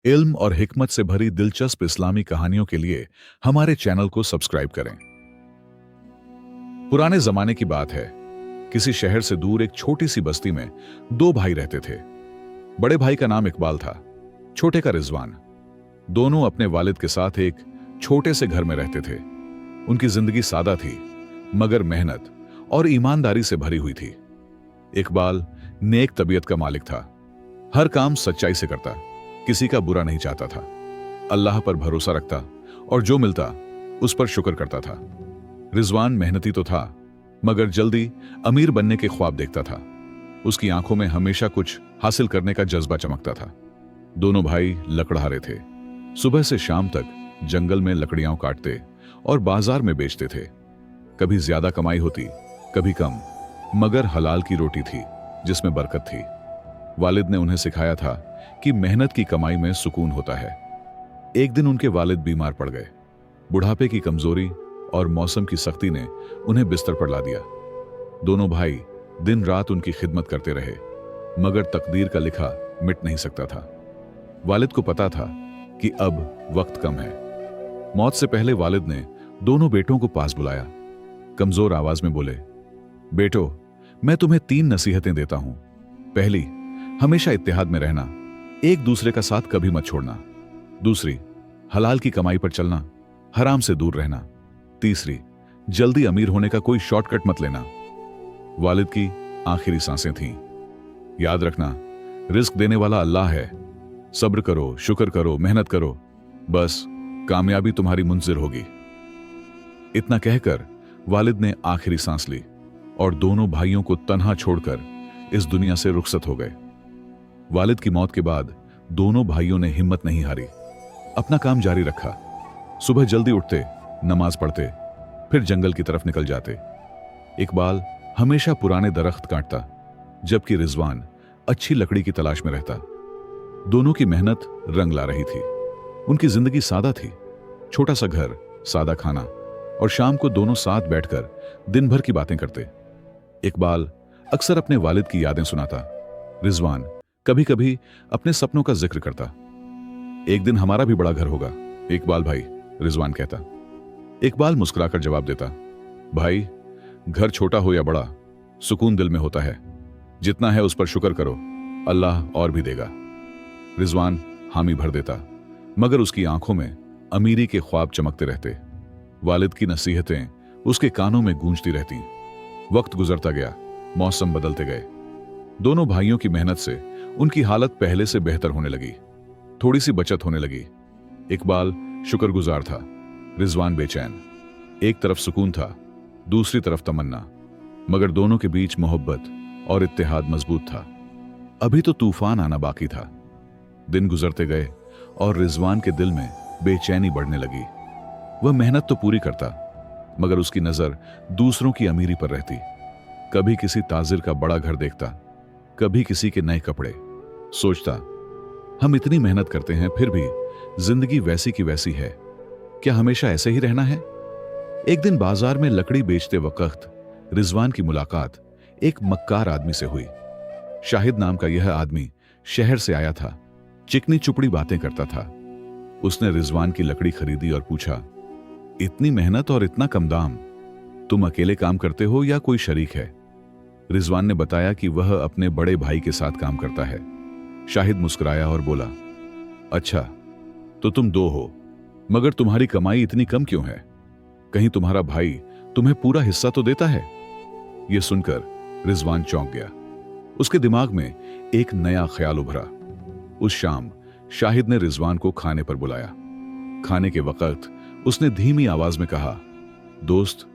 इल्म और हिकमत से भरी दिलचस्प इस्लामी कहानियों के लिए हमारे चैनल को सब्सक्राइब करें। पुराने जमाने की बात है। किसी शहर से दूर एक छोटी सी बस्ती में दो भाई रहते थे। बड़े भाई का नाम इकबाल था, छोटे का रिजवान। दोनों अपने वालिद के साथ एक छोटे से घर में रहते थे। उनकी जिंदगी सादा थी, मगर मेहनत और ईमानदारी से भरी हुई थी। इकबाल नेक तबीयत का मालिक था। हर काम सच्चाई से करता, किसी का बुरा नहीं चाहता था। अल्लाह पर भरोसा रखता और जो मिलता उस पर शुक्र करता था। रिजवान मेहनती तो था, मगर जल्दी अमीर बनने के ख्वाब देखता था। उसकी आंखों में हमेशा कुछ हासिल करने का जज्बा चमकता था। दोनों भाई लकड़हारे थे। सुबह से शाम तक जंगल में लकड़ियां काटते और बाजार में बेचते थे। कभी ज्यादा कमाई होती, कभी कम, मगर हलाल की रोटी थी जिसमें बरकत थी। वालिद ने उन्हें सिखाया था कि मेहनत की कमाई में सुकून होता है। एक दिन उनके वालिद बीमार पड़ गए। बुढ़ापे की कमजोरी और मौसम की सख्ती ने उन्हें बिस्तर पर ला दिया। दोनों भाई दिन रात उनकी खिदमत करते रहे, मगर तकदीर का लिखा मिट नहीं सकता था। वालिद को पता था कि अब वक्त कम है। मौत से पहले वालिद ने दोनों बेटों को पास बुलाया। कमजोर आवाज में बोले, बेटो, मैं तुम्हें 3 नसीहतें देता हूं। पहली, हमेशा इत्तेहाद में रहना, एक दूसरे का साथ कभी मत छोड़ना। दूसरी, हलाल की कमाई पर चलना, हराम से दूर रहना। तीसरी, जल्दी अमीर होने का कोई शॉर्टकट मत लेना। वालिद की आखिरी सांसें थीं। याद रखना, रिस्क देने वाला अल्लाह है। सब्र करो, शुक्र करो, मेहनत करो, बस कामयाबी तुम्हारी मुंजिर होगी। इतना कहकर वालिद ने आखिरी सांस ली और दोनों भाइयों को तन्हा छोड़कर इस दुनिया से रुखसत हो गए। वालिद की मौत के बाद दोनों भाइयों ने हिम्मत नहीं हारी, अपना काम जारी रखा। सुबह जल्दी उठते, नमाज पढ़ते, फिर जंगल की तरफ निकल जाते। इकबाल हमेशा पुराने दरख्त काटता, जबकि रिजवान अच्छी लकड़ी की तलाश में रहता। दोनों की मेहनत रंग ला रही थी। उनकी जिंदगी सादा थी, छोटा सा घर, सादा खाना, और शाम को दोनों साथ बैठकर दिन भर की बातें करते। इकबाल अक्सर अपने वालिद की यादें सुनाता। रिजवान कभी कभी अपने सपनों का जिक्र करता। एक दिन हमारा भी बड़ा घर होगा इकबाल भाई, रिजवान कहता। इकबाल मुस्कुराकर जवाब देता, भाई, घर छोटा हो या बड़ा, सुकून दिल में होता है। जितना है उस पर शुक्र करो, अल्लाह और भी देगा। रिजवान हामी भर देता, मगर उसकी आंखों में अमीरी के ख्वाब चमकते रहते। वालिद की नसीहतें उसके कानों में गूंजती रहती। वक्त गुजरता गया, मौसम बदलते गए। दोनों भाइयों की मेहनत से उनकी हालत पहले से बेहतर होने लगी। थोड़ी सी बचत होने लगी। इकबाल शुक्रगुजार था, रिजवान बेचैन। एक तरफ सुकून था, दूसरी तरफ तमन्ना, मगर दोनों के बीच मोहब्बत और इत्तेहाद मजबूत था। अभी तो तूफान आना बाकी था। दिन गुजरते गए और रिजवान के दिल में बेचैनी बढ़ने लगी। वह मेहनत तो पूरी करता, मगर उसकी नजर दूसरों की अमीरी पर रहती। कभी किसी ताजिर का बड़ा घर देखता, कभी किसी के नए कपड़े। सोचता, हम इतनी मेहनत करते हैं, फिर भी जिंदगी वैसी की वैसी है। क्या हमेशा ऐसे ही रहना है? एक दिन बाजार में लकड़ी बेचते वक्त रिजवान की मुलाकात एक मक्कार आदमी से हुई। शाहिद नाम का यह आदमी शहर से आया था, चिकनी चुपड़ी बातें करता था। उसने रिजवान की लकड़ी खरीदी और पूछा, इतनी मेहनत और इतना कम दाम, तुम अकेले काम करते हो या कोई शरीक है? रिजवान ने बताया कि वह अपने बड़े भाई के साथ काम करता है। शाहिद मुस्कुराया और बोला, अच्छा, तो तुम 2 हो, मगर तुम्हारी कमाई इतनी कम क्यों है? कहीं तुम्हारा भाई तुम्हें पूरा हिस्सा तो देता है? यह सुनकर रिजवान चौंक गया। उसके दिमाग में एक नया ख्याल उभरा। उस शाम शाहिद ने रिजवान को खाने पर बुलाया। खाने के वक्त उसने धीमी आवाज में कहा, दोस्त,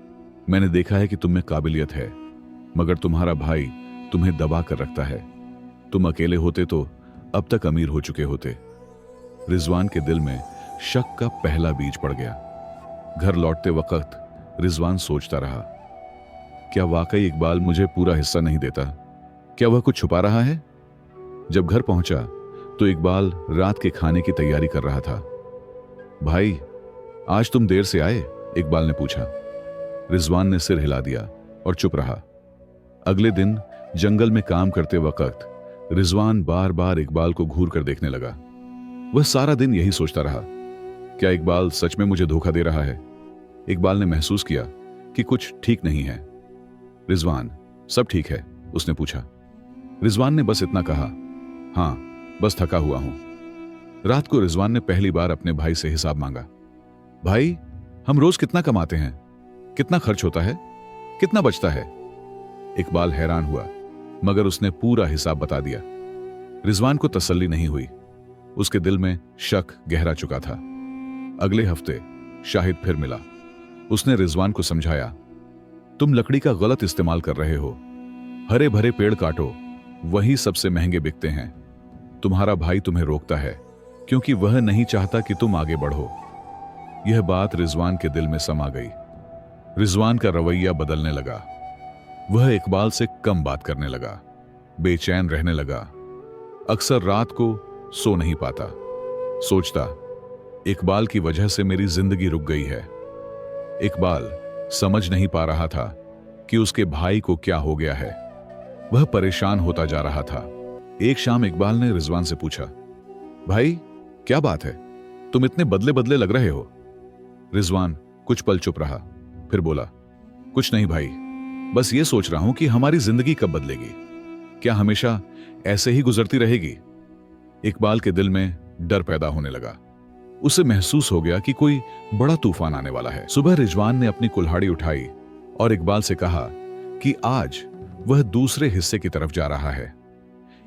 मैंने देखा है कि तुम में काबिलियत है, मगर तुम्हारा भाई तुम्हें दबा कर रखता है। तुम अकेले होते तो अब तक अमीर हो चुके होते। रिजवान के दिल में शक का पहला बीज पड़ गया। घर लौटते वक्त रिजवान सोचता रहा, क्या वाकई इकबाल मुझे पूरा हिस्सा नहीं देता? क्या वह कुछ छुपा रहा है? जब घर पहुंचा तो इकबाल रात के खाने की तैयारी कर रहा था। भाई, आज तुम देर से आए? इकबाल ने पूछा। रिजवान ने सिर हिला दिया और चुप रहा। अगले दिन जंगल में काम करते वक्त रिजवान बार बार इकबाल को घूर कर देखने लगा। वह सारा दिन यही सोचता रहा, क्या इकबाल सच में मुझे धोखा दे रहा है? इकबाल ने महसूस किया कि कुछ ठीक नहीं है। रिजवान, सब ठीक है? उसने पूछा। रिजवान ने बस इतना कहा, हाँ, बस थका हुआ हूं। रात को रिजवान ने पहली बार अपने भाई से हिसाब मांगा। भाई, हम रोज कितना कमाते हैं? कितना खर्च होता है? कितना बचता है? इकबाल हैरान हुआ, मगर उसने पूरा हिसाब बता दिया। रिजवान को तसल्ली नहीं हुई। उसके दिल में शक गहरा चुका था। अगले हफ्ते शाहिद फिर मिला। उसने रिजवान को समझाया, तुम लकड़ी का गलत इस्तेमाल कर रहे हो। हरे भरे पेड़ काटो, वही सबसे महंगे बिकते हैं। तुम्हारा भाई तुम्हें रोकता है क्योंकि वह नहीं चाहता कि तुम आगे बढ़ो। यह बात रिजवान के दिल में समा गई। रिजवान का रवैया बदलने लगा। वह इकबाल से कम बात करने लगा, बेचैन रहने लगा। अक्सर रात को सो नहीं पाता। सोचता, इकबाल की वजह से मेरी जिंदगी रुक गई है। इकबाल समझ नहीं पा रहा था कि उसके भाई को क्या हो गया है। वह परेशान होता जा रहा था। एक शाम इकबाल ने रिजवान से पूछा, भाई, क्या बात है? तुम इतने बदले बदले लग रहे हो। रिजवान कुछ पल चुप रहा, फिर बोला, कुछ नहीं भाई, बस ये सोच रहा हूं कि हमारी जिंदगी कब बदलेगी। क्या हमेशा ऐसे ही गुजरती रहेगी? इकबाल के दिल में डर पैदा होने लगा। उसे महसूस हो गया कि कोई बड़ा तूफान आने वाला है। सुबह रिजवान ने अपनी कुल्हाड़ी उठाई और इकबाल से कहा कि आज वह दूसरे हिस्से की तरफ जा रहा है।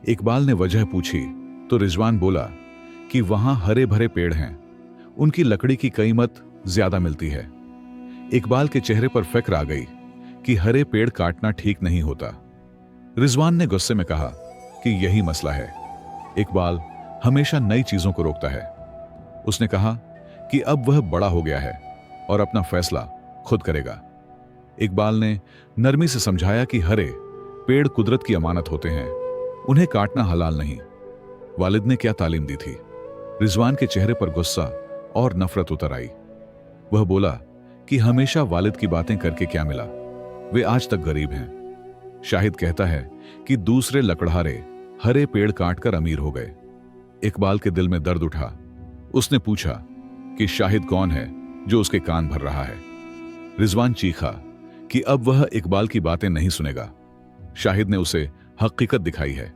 इकबाल ने वजह पूछी तो रिजवान बोला कि वहां हरे भरे पेड़ हैं, उनकी लकड़ी की कीमत ज्यादा मिलती है। इकबाल के चेहरे पर फिक्र आ गई कि हरे पेड़ काटना ठीक नहीं होता। रिजवान ने गुस्से में कहा कि यही मसला है, इकबाल हमेशा नई चीजों को रोकता है। उसने कहा कि अब वह बड़ा हो गया है और अपना फैसला खुद करेगा। इकबाल ने नरमी से समझाया कि हरे पेड़ कुदरत की अमानत होते हैं, उन्हें काटना हलाल नहीं। वालिद ने क्या तालीम दी थी? रिजवान के चेहरे पर गुस्सा और नफरत उतर आई। वह बोला कि हमेशा वालिद की बातें करके क्या मिला, वे आज तक गरीब हैं। शाहिद कहता है कि दूसरे लकड़हारे हरे पेड़ काटकर अमीर हो गए। इकबाल के दिल में दर्द उठा। उसने पूछा कि शाहिद कौन है जो उसके कान भर रहा है। रिजवान चीखा कि अब वह इकबाल की बातें नहीं सुनेगा। शाहिद ने उसे हकीकत दिखाई है।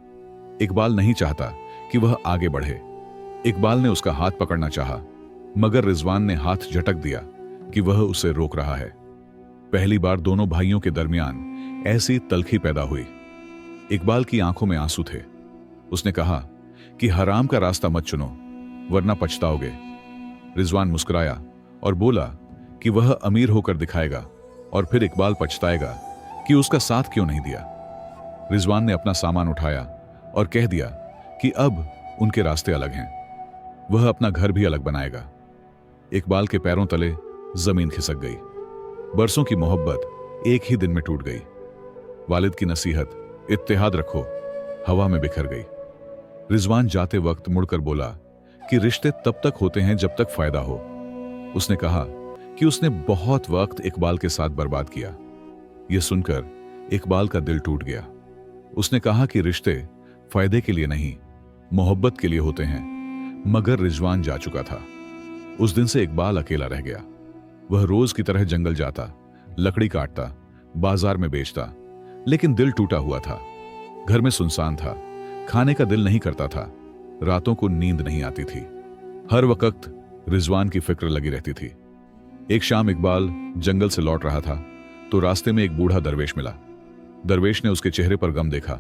इकबाल नहीं चाहता कि वह आगे बढ़े। इकबाल ने उसका हाथ पकड़ना चाहा, मगर रिजवान ने हाथ झटक दिया कि वह उसे रोक रहा है। पहली बार दोनों भाइयों के दरमियान ऐसी तल्खी पैदा हुई। इकबाल की आंखों में आंसू थे। उसने कहा कि हराम का रास्ता मत चुनो, वरना पछताओगे। रिजवान मुस्कुराया और बोला कि वह अमीर होकर दिखाएगा और फिर इकबाल पछताएगा कि उसका साथ क्यों नहीं दिया। रिजवान ने अपना सामान उठाया और कह दिया कि अब उनके रास्ते अलग हैं। वह अपना घर भी अलग बनाएगा। इकबाल के पैरों तले जमीन खिसक गई। बरसों की मोहब्बत एक ही दिन में टूट गई। वालिद की नसीहत, इत्तेहाद रखो, हवा में बिखर गई। रिजवान जाते वक्त मुड़कर बोला कि रिश्ते तब तक होते हैं जब तक फायदा हो। उसने कहा कि उसने बहुत वक्त इकबाल के साथ बर्बाद किया। यह सुनकर इकबाल का दिल टूट गया। उसने कहा कि रिश्ते फायदे के लिए नहीं, मोहब्बत के लिए होते हैं। मगर रिजवान जा चुका था। उस दिन से इकबाल अकेला रह गया। वह रोज की तरह जंगल जाता, लकड़ी काटता, बाजार में बेचता, लेकिन दिल टूटा हुआ था। घर में सुनसान था, खाने का दिल नहीं करता था, रातों को नींद नहीं आती थी। हर वक्त रिजवान की फिक्र लगी रहती थी। एक शाम इकबाल जंगल से लौट रहा था तो रास्ते में एक बूढ़ा दरवेश मिला। दरवेश ने उसके चेहरे पर गम देखा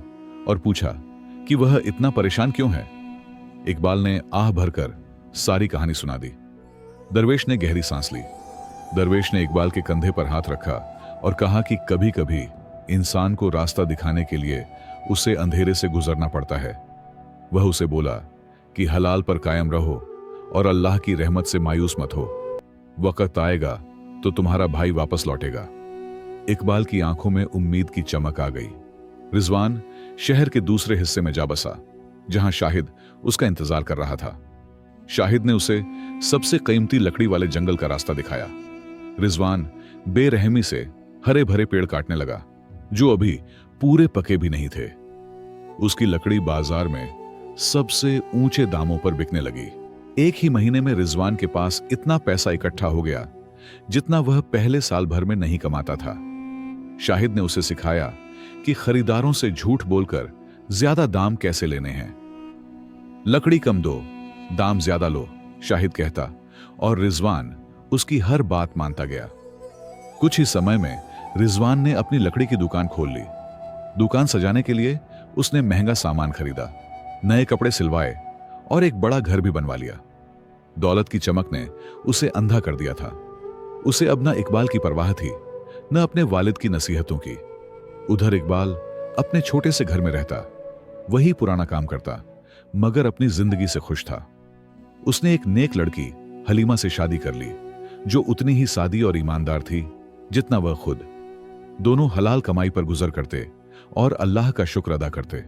और पूछा कि वह इतना परेशान क्यों है। इकबाल ने आह भरकर सारी कहानी सुना दी। दरवेश ने गहरी सांस ली। दरवेश ने इकबाल के कंधे पर हाथ रखा और कहा कि कभी कभी इंसान को रास्ता दिखाने के लिए उसे अंधेरे से गुजरना पड़ता है। वह उसे बोला कि हलाल पर कायम रहो और अल्लाह की रहमत से मायूस मत हो। वक्त आएगा तो तुम्हारा भाई वापस लौटेगा। इकबाल की आंखों में उम्मीद की चमक आ गई। रिजवान शहर के दूसरे हिस्से में जा बसा, जहां शाहिद उसका इंतजार कर रहा था। शाहिद ने उसे सबसे कीमती लकड़ी वाले जंगल का रास्ता दिखाया। रिजवान बेरहमी से हरे भरे पेड़ काटने लगा, जो अभी पूरे पके भी नहीं थे। उसकी लकड़ी बाजार में सबसे ऊंचे दामों पर बिकने लगी। एक ही महीने में रिजवान के पास इतना पैसा इकट्ठा हो गया जितना वह पहले साल भर में नहीं कमाता था। शाहिद ने उसे सिखाया कि खरीदारों से झूठ बोलकर ज्यादा दाम कैसे लेने हैं। लकड़ी कम दो, दाम ज्यादा लो, शाहिद कहता, और रिजवान उसकी हर बात मानता गया। कुछ ही समय में रिजवान ने अपनी लकड़ी की दुकान खोल ली। दुकान सजाने के लिए उसने महंगा सामान खरीदा, नए कपड़े सिलवाए और एक बड़ा घर भी बनवा लिया। दौलत की चमक ने उसे अंधा कर दिया था। उसे अब न इकबाल की परवाह थी, न अपने वालिद की नसीहतों की। उधर इकबाल अपने छोटे से घर में रहता, वही पुराना काम करता, मगर अपनी जिंदगी से खुश था। उसने एक नेक लड़की हलीमा से शादी कर ली, जो उतनी ही सादी और ईमानदार थी जितना वह खुद। दोनों हलाल कमाई पर गुजर करते और अल्लाह का शुक्र अदा करते।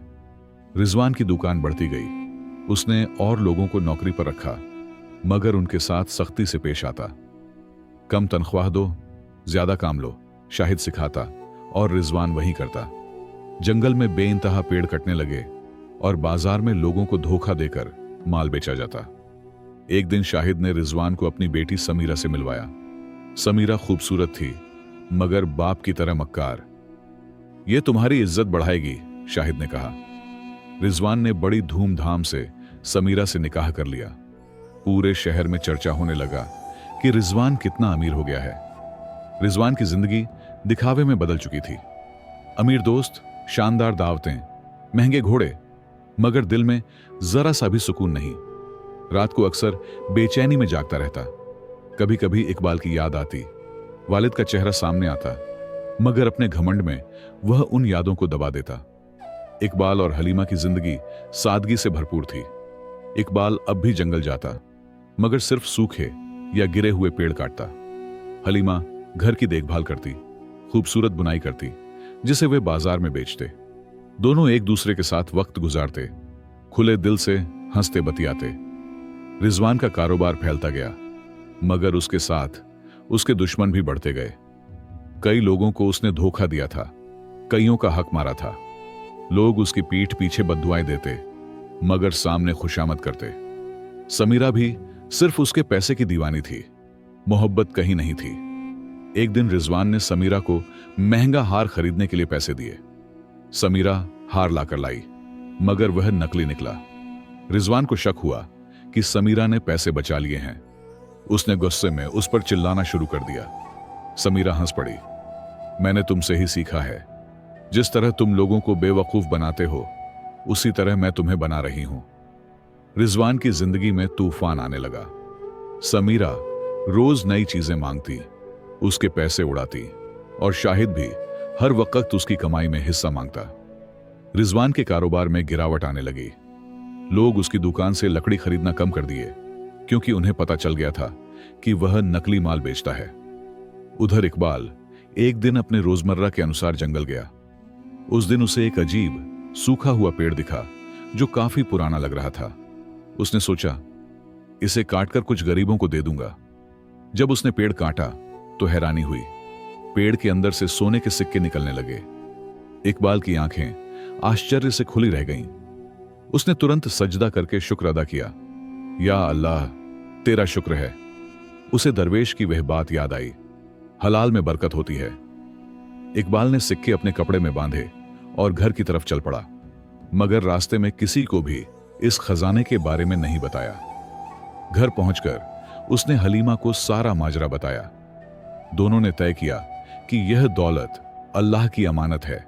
रिजवान की दुकान बढ़ती गई। उसने और लोगों को नौकरी पर रखा, मगर उनके साथ सख्ती से पेश आता। कम तनख्वाह दो, ज्यादा काम लो, शाहिद सिखाता और रिजवान वही करता। जंगल में बेइंतहा पेड़ कटने लगे और बाजार में लोगों को धोखा देकर माल बेचा जाता। एक दिन शाहिद ने रिजवान को अपनी बेटी समीरा से मिलवाया। समीरा खूबसूरत थी, मगर बाप की तरह मक्कार। यह तुम्हारी इज्जत बढ़ाएगी, शाहिद ने कहा। रिजवान ने बड़ी धूमधाम से समीरा से निकाह कर लिया। पूरे शहर में चर्चा होने लगा कि रिजवान कितना अमीर हो गया है। रिजवान की जिंदगी दिखावे में बदल चुकी थी। अमीर दोस्त, शानदार दावतें, महंगे घोड़े, मगर दिल में जरा सा भी सुकून नहीं। रात को अक्सर बेचैनी में जागता रहता। कभी कभी इकबाल की याद आती, वालिद का चेहरा सामने आता, मगर अपने घमंड में वह उन यादों को दबा देता। इकबाल और हलीमा की जिंदगी सादगी से भरपूर थी। इकबाल अब भी जंगल जाता, मगर सिर्फ सूखे या गिरे हुए पेड़ काटता। हलीमा घर की देखभाल करती, खूबसूरत बुनाई करती, जिसे वे बाजार में बेचते। दोनों एक दूसरे के साथ वक्त गुजारते, खुले दिल से हंसते बतियाते। रिजवान का कारोबार फैलता गया, मगर उसके साथ उसके दुश्मन भी बढ़ते गए। कई लोगों को उसने धोखा दिया था, कईयों का हक मारा था। लोग उसकी पीठ पीछे बद्दुआएं देते, मगर सामने खुशामद करते। समीरा भी सिर्फ उसके पैसे की दीवानी थी, मोहब्बत कहीं नहीं थी। एक दिन रिजवान ने समीरा को महंगा हार खरीदने के लिए पैसे दिए। समीरा हार लाकर लाई, मगर वह नकली निकला। रिजवान को शक हुआ कि समीरा ने पैसे बचा लिए हैं। उसने गुस्से में उस पर चिल्लाना शुरू कर दिया। समीरा हंस पड़ी। मैंने तुमसे ही सीखा है, जिस तरह तुम लोगों को बेवकूफ बनाते हो, उसी तरह मैं तुम्हें बना रही हूं। रिजवान की जिंदगी में तूफान आने लगा। समीरा रोज नई चीजें मांगती, उसके पैसे उड़ाती, और शाहिद भी हर वक्त उसकी कमाई में हिस्सा मांगता। रिजवान के कारोबार में गिरावट आने लगी। लोग उसकी दुकान से लकड़ी खरीदना कम कर दिए, क्योंकि उन्हें पता चल गया था कि वह नकली माल बेचता है। उधर इकबाल एक दिन अपने रोजमर्रा के अनुसार जंगल गया। उस दिन उसे एक अजीब सूखा हुआ पेड़ दिखा जो काफी पुराना लग रहा था। उसने सोचा, इसे काटकर कुछ गरीबों को दे दूंगा। जब उसने पेड़ काटा तो हैरानी हुई। पेड़ के अंदर से सोने के सिक्के निकलने लगे। इकबाल की आंखें आश्चर्य से खुली रह गईं। उसने तुरंत सजदा करके शुक्र अदा किया। या अल्लाह, तेरा शुक्र है। उसे दरवेश की वह बात याद आई, हलाल में बरकत होती है। इकबाल ने सिक्के अपने कपड़े में बांधे और घर की तरफ चल पड़ा, मगर रास्ते में किसी को भी इस खजाने के बारे में नहीं बताया। घर पहुंचकर उसने हलीमा को सारा माजरा बताया। दोनों ने तय किया कि यह दौलत अल्लाह की अमानत है,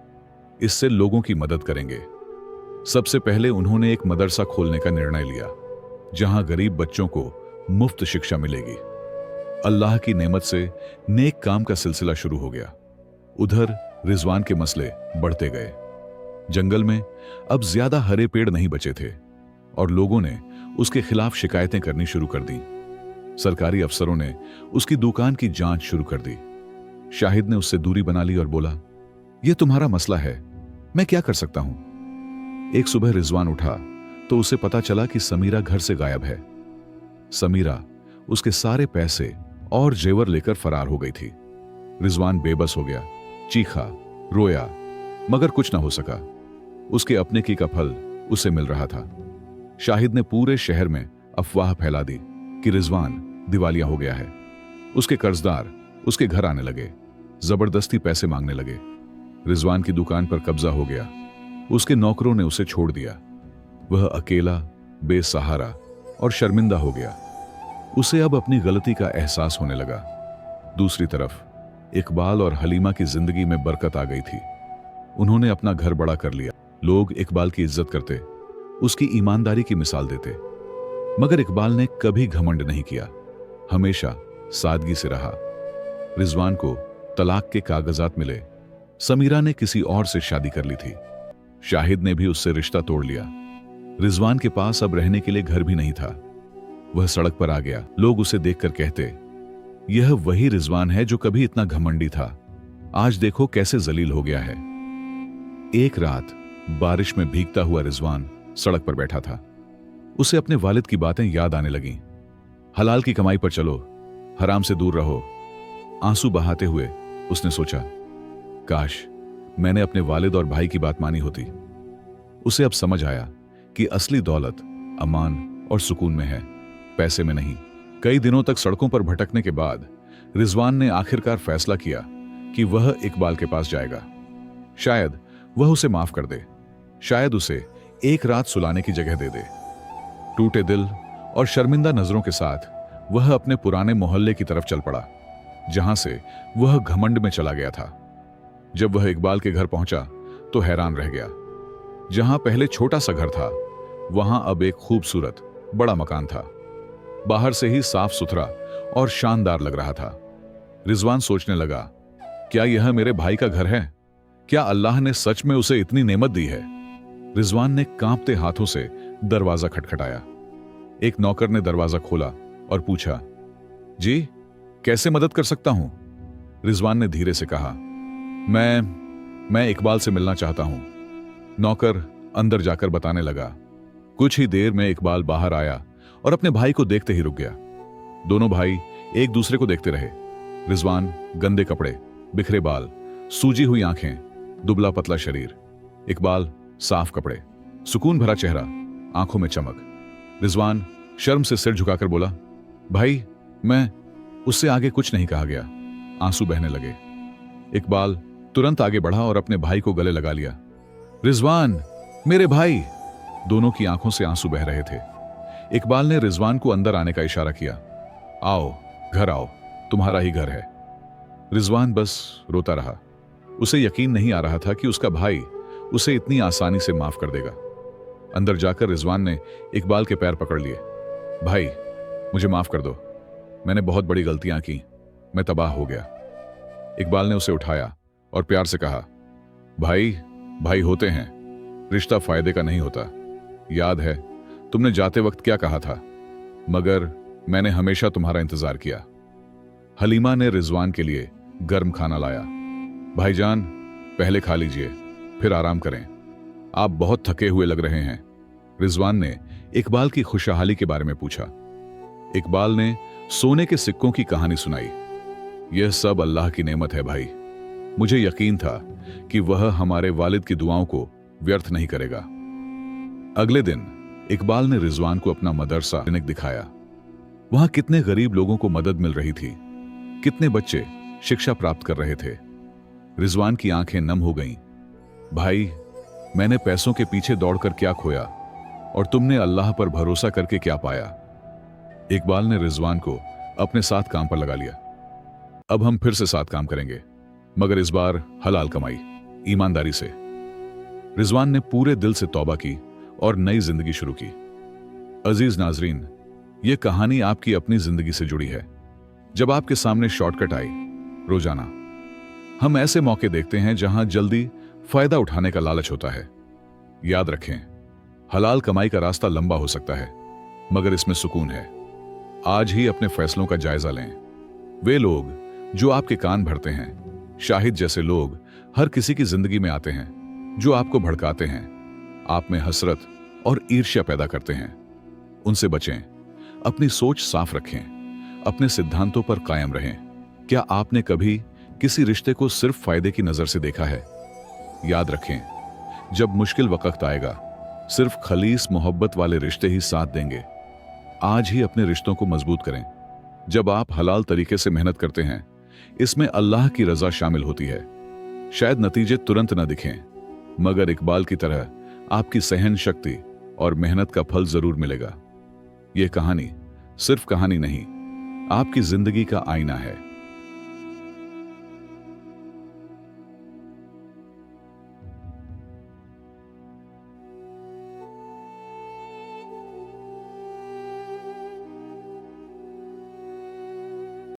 इससे लोगों की मदद करेंगे। सबसे पहले उन्होंने एक मदरसा खोलने का निर्णय लिया, जहां गरीब बच्चों को मुफ्त शिक्षा मिलेगी। अल्लाह की नेमत से नेक काम का सिलसिला शुरू हो गया। उधर रिजवान के मसले बढ़ते गए। जंगल में अब ज्यादा हरे पेड़ नहीं बचे थे और लोगों ने उसके खिलाफ शिकायतें करनी शुरू कर दी। सरकारी अफसरों ने उसकी दुकान की जांच शुरू कर दी। शाहिद ने उससे दूरी बना ली और बोला, यह तुम्हारा मसला है, मैं क्या कर सकता हूं। एक सुबह रिजवान उठा तो उसे पता चला कि समीरा घर से गायब है। समीरा उसके सारे पैसे और जेवर लेकर फरार हो गई थी। रिजवान बेबस हो गया, चीखा, रोया, मगर कुछ ना हो सका। उसके अपने की का फल उसे मिल रहा था। शाहिद ने पूरे शहर में अफवाह फैला दी कि रिजवान दिवालिया हो गया है। उसके कर्जदार उसके घर आने लगे, जबरदस्ती पैसे मांगने लगे। रिजवान की दुकान पर कब्जा हो गया। उसके नौकरों ने उसे छोड़ दिया। वह अकेला, बेसहारा और शर्मिंदा हो गया। उसे अब अपनी गलती का एहसास होने लगा। दूसरी तरफ इकबाल और हलीमा की जिंदगी में बरकत आ गई थी। उन्होंने अपना घर बड़ा कर लिया। लोग इकबाल की इज्जत करते, उसकी ईमानदारी की मिसाल देते। मगर इकबाल ने कभी घमंड नहीं किया, हमेशा सादगी से रहा। रिजवान को तलाक के कागजात मिले। समीरा ने किसी और से शादी कर ली थी। शाहिद ने भी उससे रिश्ता तोड़ लिया। रिजवान के पास अब रहने के लिए घर भी नहीं था। वह सड़क पर आ गया। लोग उसे देखकर कहते, यह वही रिजवान है जो कभी इतना घमंडी था, आज देखो कैसे जलील हो गया है। एक रात बारिश में भीगता हुआ रिजवान सड़क पर बैठा था। उसे अपने वालिद की बातें याद आने लगीं। हलाल की कमाई पर चलो, हराम से दूर रहो। आंसू बहाते हुए उसने सोचा, काश मैंने अपने वालिद और भाई की बात मानी होती। उसे अब समझ आया कि असली दौलत अमान और सुकून में है, पैसे में नहीं। कई दिनों तक सड़कों पर भटकने के बाद रिजवान ने आखिरकार फैसला किया कि वह इकबाल के पास जाएगा। शायद वह उसे माफ कर दे, शायद उसे एक रात सुलाने की जगह दे दे। टूटे दिल और शर्मिंदा नजरों के साथ वह अपने पुराने मोहल्ले की तरफ चल पड़ा, जहां से वह घमंड में चला गया था। जब वह इकबाल के घर पहुंचा तो हैरान रह गया। जहां पहले छोटा सा घर था, वहां अब एक खूबसूरत बड़ा मकान था। बाहर से ही साफ सुथरा और शानदार लग रहा था। रिजवान सोचने लगा, क्या यह मेरे भाई का घर है? क्या अल्लाह ने सच में उसे इतनी नेमत दी है? रिजवान ने कांपते हाथों से दरवाजा खटखटाया। एक नौकर ने दरवाजा खोला और पूछा, जी कैसे मदद कर सकता हूं? रिजवान ने धीरे से कहा, मैं इकबाल से मिलना चाहता हूं। नौकर अंदर जाकर बताने लगा। कुछ ही देर में इकबाल बाहर आया और अपने भाई को देखते ही रुक गया। दोनों भाई एक दूसरे को देखते रहे। रिजवान गंदे कपड़े, बिखरे बाल, सूजी हुई आंखें, दुबला पतला शरीर। इकबाल साफ कपड़े, सुकून भरा चेहरा, आंखों में चमक। रिजवान शर्म से सिर झुकाकर बोला, भाई मैं। उससे आगे कुछ नहीं कहा गया। आंसू बहने लगे। इकबाल तुरंत आगे बढ़ा और अपने भाई को गले लगा लिया। रिजवान, मेरे भाई। दोनों की आंखों से आंसू बह रहे थे। इकबाल ने रिजवान को अंदर आने का इशारा किया। आओ, घर आओ, तुम्हारा ही घर है। रिजवान बस रोता रहा। उसे यकीन नहीं आ रहा था कि उसका भाई उसे इतनी आसानी से माफ कर देगा। अंदर जाकर रिजवान ने इकबाल के पैर पकड़ लिए। भाई, मुझे माफ कर दो, मैंने बहुत बड़ी गलतियां की, मैं तबाह हो गया। इकबाल ने उसे उठाया और प्यार से कहा, भाई भाई होते हैं, रिश्ता फायदे का नहीं होता। याद है तुमने जाते वक्त क्या कहा था? मगर मैंने हमेशा तुम्हारा इंतजार किया। हलीमा ने रिजवान के लिए गर्म खाना लाया। भाईजान, पहले खा लीजिए, फिर आराम करें, आप बहुत थके हुए लग रहे हैं। रिजवान ने इकबाल की खुशहाली के बारे में पूछा। इकबाल ने सोने के सिक्कों की कहानी सुनाई। यह सब अल्लाह की नेमत है भाई। मुझे यकीन था कि वह हमारे वालिद की दुआओं को व्यर्थ नहीं करेगा। अगले दिन इकबाल ने रिजवान को अपना मदरसा क्लिनिक दिखाया। वहां कितने गरीब लोगों को मदद मिल रही थी, कितने बच्चे शिक्षा प्राप्त कर रहे थे। रिजवान की आंखें नम हो गईं। भाई, मैंने पैसों के पीछे दौड़कर क्या खोया और तुमने अल्लाह पर भरोसा करके क्या पाया? इकबाल ने रिजवान को अपने साथ काम पर लगा लिया। अब हम फिर से साथ काम करेंगे, मगर इस बार हलाल कमाई, ईमानदारी से। रिजवान ने पूरे दिल से तौबा की और नई जिंदगी शुरू की। अजीज नाजरीन, यह कहानी आपकी अपनी जिंदगी से जुड़ी है। जब आपके सामने शॉर्टकट आई, रोजाना हम ऐसे मौके देखते हैं जहां जल्दी फायदा उठाने का लालच होता है। याद रखें, हलाल कमाई का रास्ता लंबा हो सकता है, मगर इसमें सुकून है। आज ही अपने फैसलों का जायजा लें। वे लोग जो आपके कान भरते हैं, शाहिद जैसे लोग हर किसी की जिंदगी में आते हैं जो आपको भड़काते हैं, आप में हसरत और ईर्ष्या पैदा करते हैं। उनसे बचें, अपनी सोच साफ रखें, अपने सिद्धांतों पर कायम रहें। क्या आपने कभी किसी रिश्ते को सिर्फ फायदे की नजर से देखा है? याद रखें, जब मुश्किल वक्त आएगा, सिर्फ खलीस मोहब्बत वाले रिश्ते ही साथ देंगे। आज ही अपने रिश्तों को मजबूत करें। जब आप हलाल तरीके से मेहनत करते हैं, इसमें अल्लाह की रजा शामिल होती है। शायद नतीजे तुरंत न दिखें, मगर इकबाल की तरह आपकी सहन शक्ति और मेहनत का फल जरूर मिलेगा। यह कहानी सिर्फ कहानी नहीं, आपकी जिंदगी का आईना है।